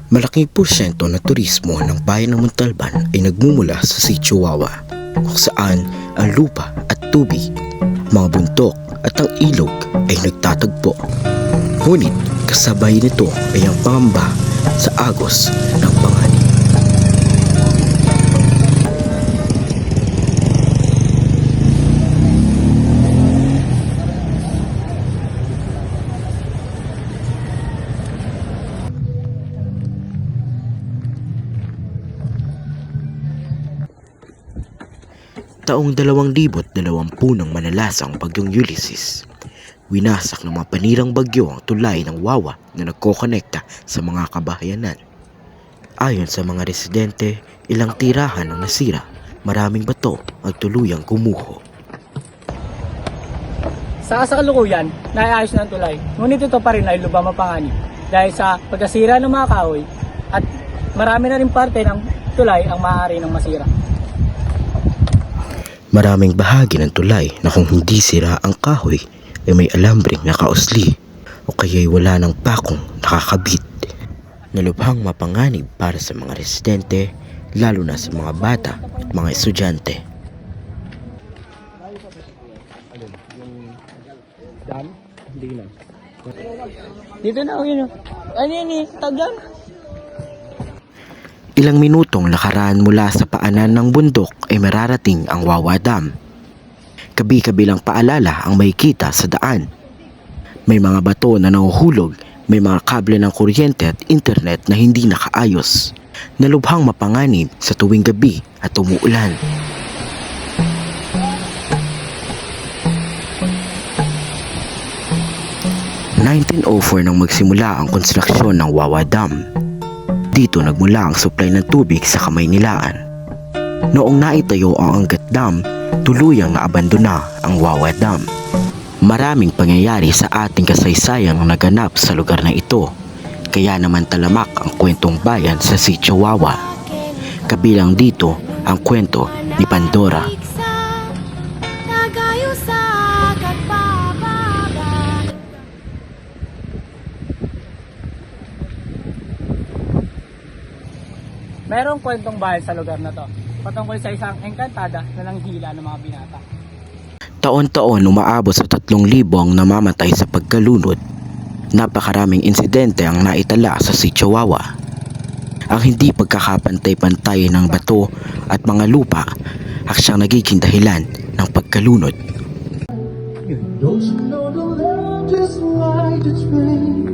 Malaking porsyento ng turismo ng bayan ng Montalban ay nagmumula sa Sitio Wawa, kung saan ang lupa at tubig, mga bundok at ang ilog ay nagtatagpo. Ngunit kasabay nito ay ang pangamba sa agos ng panganib. Taong 2020 nang manalas ang bagyong Ulysses. Winasak ng mga panirang bagyo ang tulay ng Wawa na nagkokonekta sa mga kabahayanan. Ayon sa mga residente, ilang tirahan ang nasira, maraming bato ang tuluyang gumuho. Sa kasalukuyan, naiayos na ang tulay, ngunit ito pa rin ay lubha mapanganib dahil sa pagkasira ng mga kahoy at marami na rin parte ng tulay ang maaari ng masira. Maraming bahagi ng tulay na kung hindi sira ang kahoy ay may alambring nakausli o kaya'y wala ng pakong nakakabit. Nalubhang mapanganib para sa mga residente, lalo na sa mga bata at mga estudyante. Dito na ako yun. Ano yun eh? Tagyan. Ilang minutong nakaraan mula sa paanan ng bundok ay mararating ang Wawa Dam. Kabi-kabilang paalala ang makikita sa daan. May mga bato na nahuhulog, may mga kable ng kuryente at internet na hindi nakaayos. Nalubhang mapanganib sa tuwing gabi at umuulan. '1904 nang magsimula ang konstruksyon ng Wawa Dam. Dito nagmula ang supply ng tubig sa Kamaynilaan. Noong naitayo ang Angat Dam, tuluyang naabandona ang Wawa Dam. Maraming pangyayari sa ating kasaysayan ang naganap sa lugar na ito, kaya naman talamak ang kwentong bayan sa Sitio Wawa. Kabilang dito ang kwento ni Pandora. Merong kwentong bahay sa lugar na to, patungkol sa isang engkantada na nanghila ng mga binata. Taon-taon umaabot sa 3,000 ang namamatay sa pagkalunod. Napakaraming insidente ang naitala sa Sitio Wawa. Ang hindi pagkakapantay-pantay ng bato at mga lupa ang siyang nagiging dahilan ng pagkalunod. Don't you know the land is like a train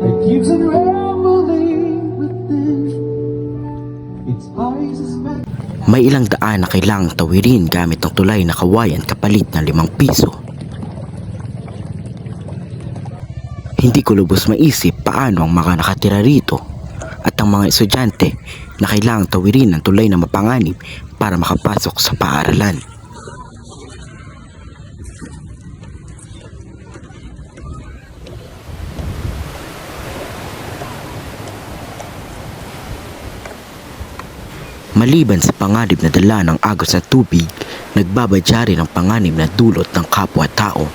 that keeps on rambling within its eyes is meant. May ilang daan na kailangang tawirin gamit ang tulay na kawayan kapalit ng 5 piso. Hindi ko lubos maisip paano ang mga nakatira rito at ang mga estudyante na kailangang tawirin ng tulay na mapanganib para makapasok sa paaralan. Maliban sa panganib na dala ng agos na tubig, nagbabadya rin ang panganib na dulot ng kapwa-tao.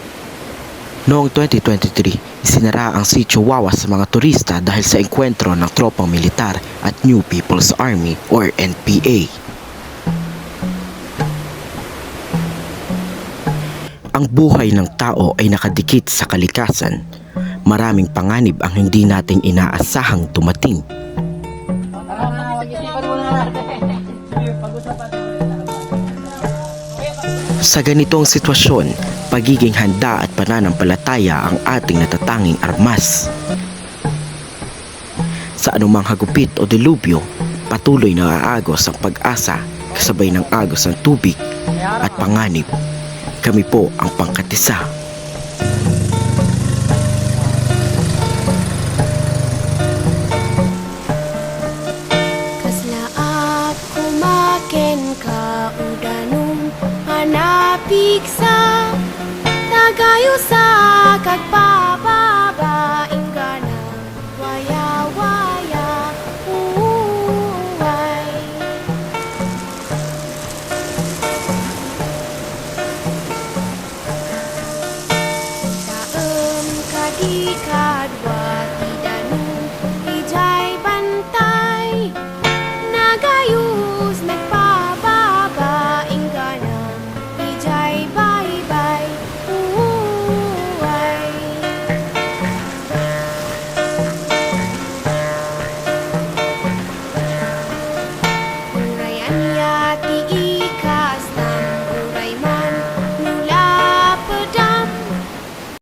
Noong 2023, isinara ang Sitio Wawa sa mga turista dahil sa engkwentro ng tropang militar at New People's Army or NPA. Ang buhay ng tao ay nakadikit sa kalikasan. Maraming panganib ang hindi natin inaasahang dumating. Sa ganitong sitwasyon, pagiging handa at pananampalataya ang ating natatanging armas. Sa anumang hagupit o dilubyo, patuloy na aagos ang pag-asa kasabay ng agos ng tubig at panganib. Kami po ang pangkatisa. Kaslaap kumaken ka udanong hanapiksa nagayo sa kagpapaba ingana waya-waya uway daem kadika